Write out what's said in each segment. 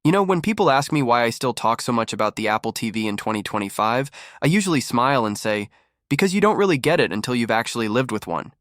When people ask me why I still talk so much about the Apple TV in 2025, I usually smile and say, because you don't really get it until you've actually lived with one.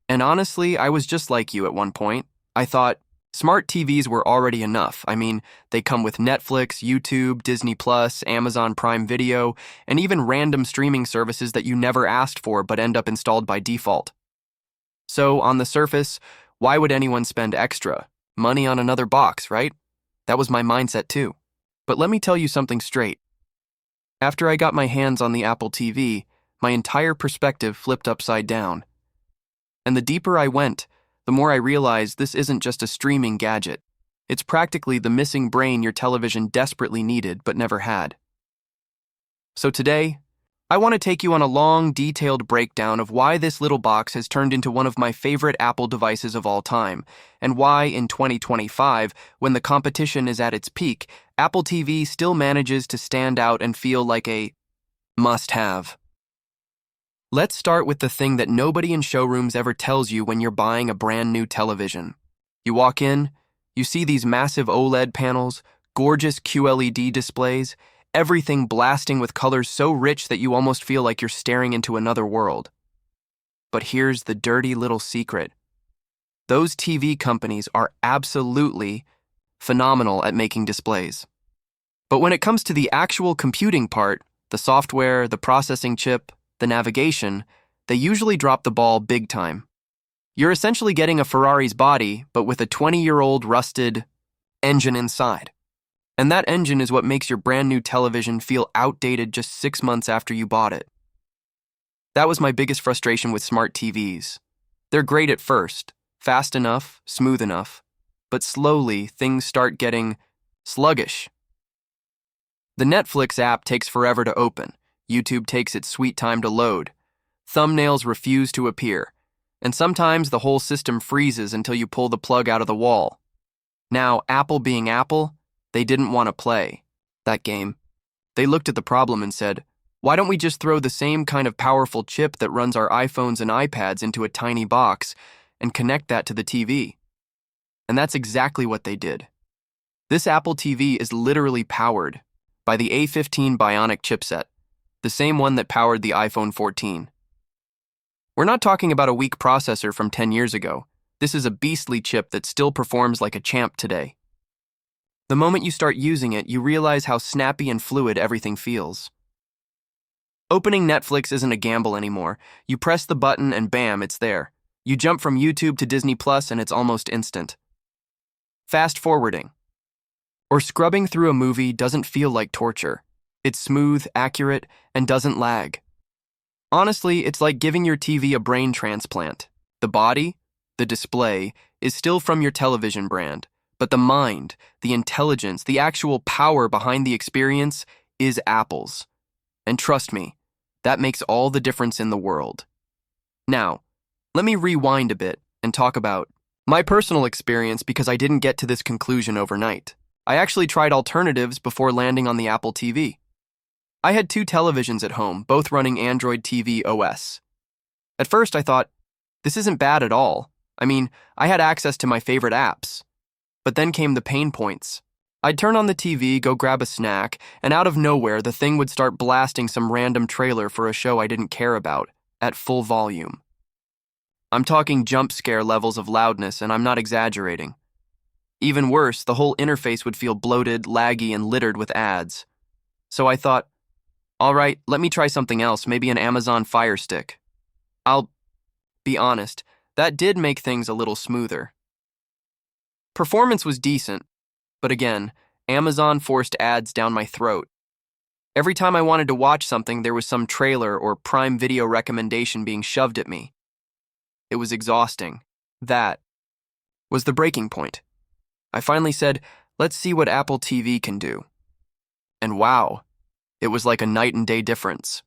And honestly, I was just like you at one point. I thought, smart TVs were already enough. I mean, they come with Netflix, YouTube, Disney Plus, Amazon Prime Video, and even random streaming services that you never asked for but end up installed by default. So, on the surface, why would anyone spend extra money on another box, right? That was my mindset too. But let me tell you something straight. After I got my hands on the Apple TV, my entire perspective flipped upside down. And the deeper I went, the more I realized this isn't just a streaming gadget. It's practically the missing brain your television desperately needed but never had. So today, I want to take you on a long, detailed breakdown of why this little box has turned into one of my favorite Apple devices of all time, and why in 2025, when the competition is at its peak, Apple TV still manages to stand out and feel like a must-have. Let's start with the thing that nobody in showrooms ever tells you when you're buying a brand new television. You walk in, you see these massive OLED panels, gorgeous QLED displays, everything blasting with colors so rich that you almost feel like you're staring into another world. But here's the dirty little secret. Those TV companies are absolutely phenomenal at making displays. But when it comes to the actual computing part, the software, the processing chip, the navigation, they usually drop the ball big time. You're essentially getting a Ferrari's body, but with a 20-year-old rusted engine inside. And that engine is what makes your brand new television feel outdated just 6 months after you bought it. That was my biggest frustration with smart TVs. They're great at first, fast enough, smooth enough, but slowly things start getting sluggish. The Netflix app takes forever to open, YouTube takes its sweet time to load, thumbnails refuse to appear, and sometimes the whole system freezes until you pull the plug out of the wall. Now, Apple being Apple, they didn't want to play that game. They looked at the problem and said, why don't we just throw the same kind of powerful chip that runs our iPhones and iPads into a tiny box and connect that to the TV? And that's exactly what they did. This Apple TV is literally powered by the A15 Bionic chipset, the same one that powered the iPhone 14. We're not talking about a weak processor from 10 years ago. This is a beastly chip that still performs like a champ today. The moment you start using it, you realize how snappy and fluid everything feels. Opening Netflix isn't a gamble anymore. You press the button and bam, it's there. You jump from YouTube to Disney Plus and it's almost instant. Fast forwarding or scrubbing through a movie doesn't feel like torture. It's smooth, accurate, and doesn't lag. Honestly, it's like giving your TV a brain transplant. The body, the display, is still from your television brand. But the mind, the intelligence, the actual power behind the experience is Apple's. And trust me, that makes all the difference in the world. Now, let me rewind a bit and talk about my personal experience because I didn't get to this conclusion overnight. I actually tried alternatives before landing on the Apple TV. I had 2 televisions at home, both running Android tvOS. At first I thought, this isn't bad at all. I mean, I had access to my favorite apps. But then came the pain points. I'd turn on the TV, go grab a snack, and out of nowhere, the thing would start blasting some random trailer for a show I didn't care about, at full volume. I'm talking jump scare levels of loudness, and I'm not exaggerating. Even worse, the whole interface would feel bloated, laggy, and littered with ads. So I thought, all right, let me try something else, maybe an Amazon Fire Stick. I'll be honest, that did make things a little smoother. Performance was decent, but again, Amazon forced ads down my throat. Every time I wanted to watch something, there was some trailer or Prime Video recommendation being shoved at me. It was exhausting. That was the breaking point. I finally said, let's see what Apple TV can do. And wow, it was like a night and day difference.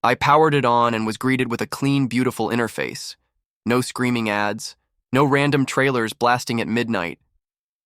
I powered it on and was greeted with a clean, beautiful interface. No screaming ads. No random trailers blasting at midnight.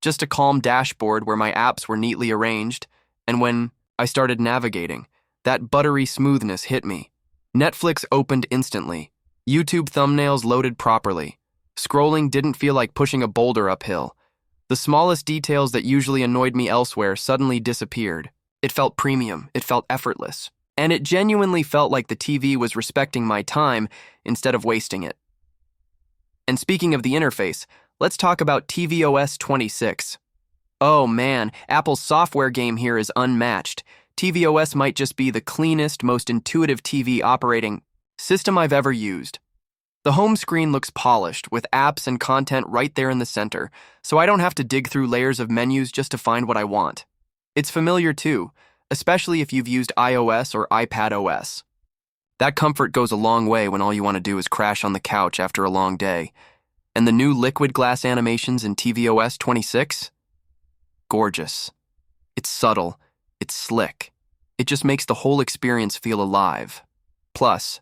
Just a calm dashboard where my apps were neatly arranged, and when I started navigating, that buttery smoothness hit me. Netflix opened instantly. YouTube thumbnails loaded properly. Scrolling didn't feel like pushing a boulder uphill. The smallest details that usually annoyed me elsewhere suddenly disappeared. It felt premium, it felt effortless, and it genuinely felt like the TV was respecting my time instead of wasting it. And speaking of the interface, let's talk about tvOS 26. Oh man, Apple's software game here is unmatched. tvOS might just be the cleanest, most intuitive TV operating system I've ever used. The home screen looks polished, with apps and content right there in the center, so I don't have to dig through layers of menus just to find what I want. It's familiar too, especially if you've used iOS or iPadOS. That comfort goes a long way when all you want to do is crash on the couch after a long day. And the new liquid glass animations in tvOS 26? Gorgeous. It's subtle, it's slick. It just makes the whole experience feel alive. Plus,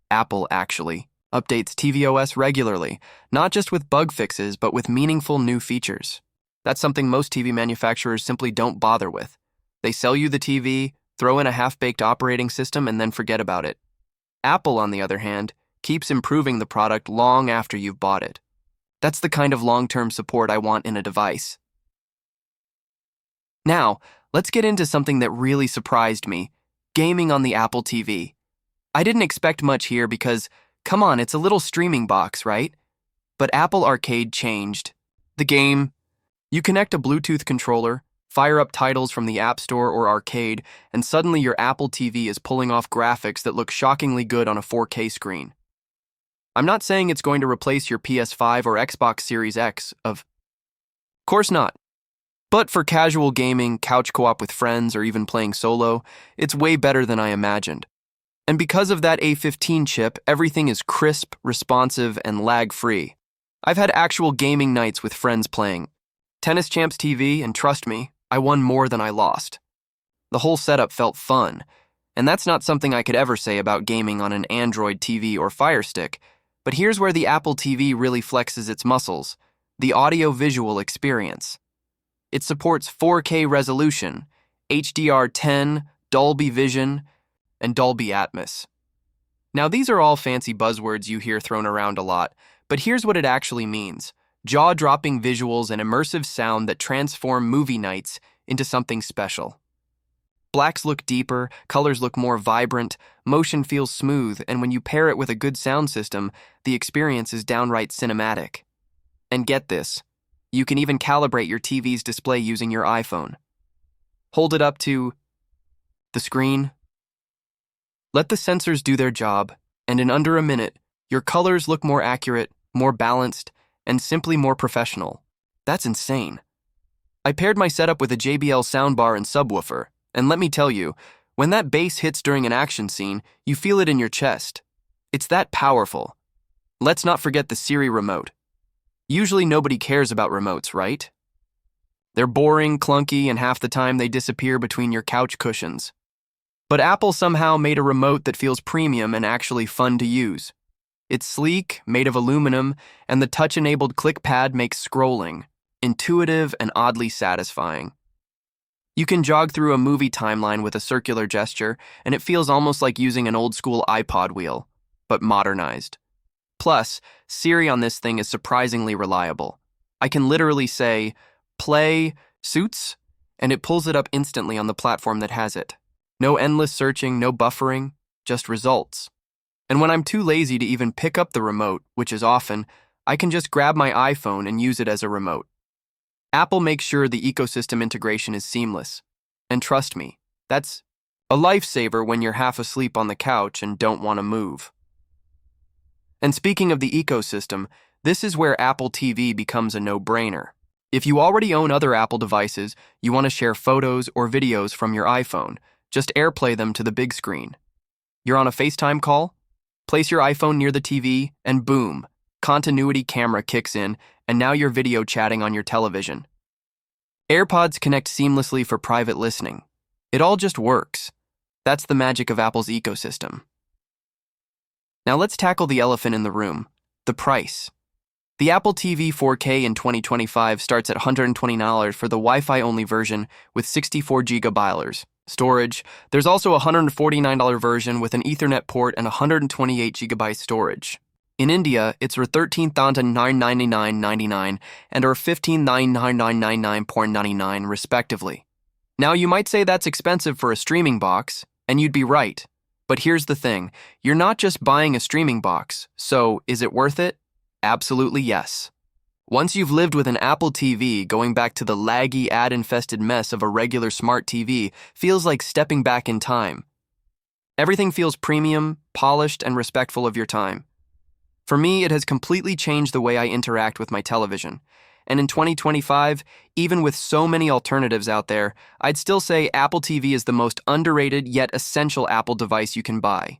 Apple actually updates tvOS regularly, not just with bug fixes, but with meaningful new features. That's something most TV manufacturers simply don't bother with. They sell you the TV, throw in a half-baked operating system, and then forget about it. Apple, on the other hand, keeps improving the product long after you've bought it. That's the kind of long-term support I want in a device. Now, let's get into something that really surprised me: gaming on the Apple TV. I didn't expect much here because, come on, it's a little streaming box, right? But Apple Arcade changed the game. You connect a Bluetooth controller, fire up titles from the App Store or Arcade, and suddenly your Apple TV is pulling off graphics that look shockingly good on a 4K screen. I'm not saying it's going to replace your PS5 or Xbox Series X of course not. But for casual gaming, couch co-op with friends, or even playing solo, it's way better than I imagined. And because of that A15 chip, everything is crisp, responsive, and lag-free. I've had actual gaming nights with friends playing Tennis Champs TV, and trust me, I won more than I lost. The whole setup felt fun, and that's not something I could ever say about gaming on an Android TV or Fire Stick. But here's where the Apple TV really flexes its muscles: the audio-visual experience. It supports 4K resolution, HDR10, Dolby Vision, and Dolby Atmos. Now, these are all fancy buzzwords you hear thrown around a lot, but here's what it actually means: jaw-dropping visuals and immersive sound that transform movie nights into something special. Blacks look deeper, colors look more vibrant, motion feels smooth, and when you pair it with a good sound system, the experience is downright cinematic. And get this, you can even calibrate your TV's display using your iPhone. Hold it up to the screen. Let the sensors do their job, and in under a minute, your colors look more accurate, more balanced, and simply more professional. That's insane. I paired my setup with a JBL soundbar and subwoofer, and let me tell you, when that bass hits during an action scene, you feel it in your chest. It's that powerful. Let's not forget the Siri remote. Usually nobody cares about remotes, right? They're boring, clunky, and half the time they disappear between your couch cushions. But Apple somehow made a remote that feels premium and actually fun to use. It's sleek, made of aluminum, and the touch-enabled click-pad makes scrolling intuitive and oddly satisfying. You can jog through a movie timeline with a circular gesture, and it feels almost like using an old-school iPod wheel, but modernized. Plus, Siri on this thing is surprisingly reliable. I can literally say, "Play Suits," and it pulls it up instantly on the platform that has it. No endless searching, no buffering, just results. And when I'm too lazy to even pick up the remote, which is often, I can just grab my iPhone and use it as a remote. Apple makes sure the ecosystem integration is seamless. And trust me, that's a lifesaver when you're half asleep on the couch and don't want to move. And speaking of the ecosystem, this is where Apple TV becomes a no-brainer. If you already own other Apple devices, you want to share photos or videos from your iPhone, just AirPlay them to the big screen. You're on a FaceTime call? Place your iPhone near the TV, and boom, continuity camera kicks in, and now you're video chatting on your television. AirPods connect seamlessly for private listening. It all just works. That's the magic of Apple's ecosystem. Now let's tackle the elephant in the room: the price. The Apple TV 4K in 2025 starts at $120 for the Wi-Fi only version with 64 GB storage. There's also a $149 version with an Ethernet port and 128 GB storage. In India, it's $13,999.99 and or $15,999.99 respectively. Now you might say that's expensive for a streaming box, and you'd be right. But here's the thing, you're not just buying a streaming box, so is it worth it? Absolutely yes. Once you've lived with an Apple TV, going back to the laggy, ad-infested mess of a regular smart TV feels like stepping back in time. Everything feels premium, polished, and respectful of your time. For me, it has completely changed the way I interact with my television. And in 2025, even with so many alternatives out there, I'd still say Apple TV is the most underrated yet essential Apple device you can buy.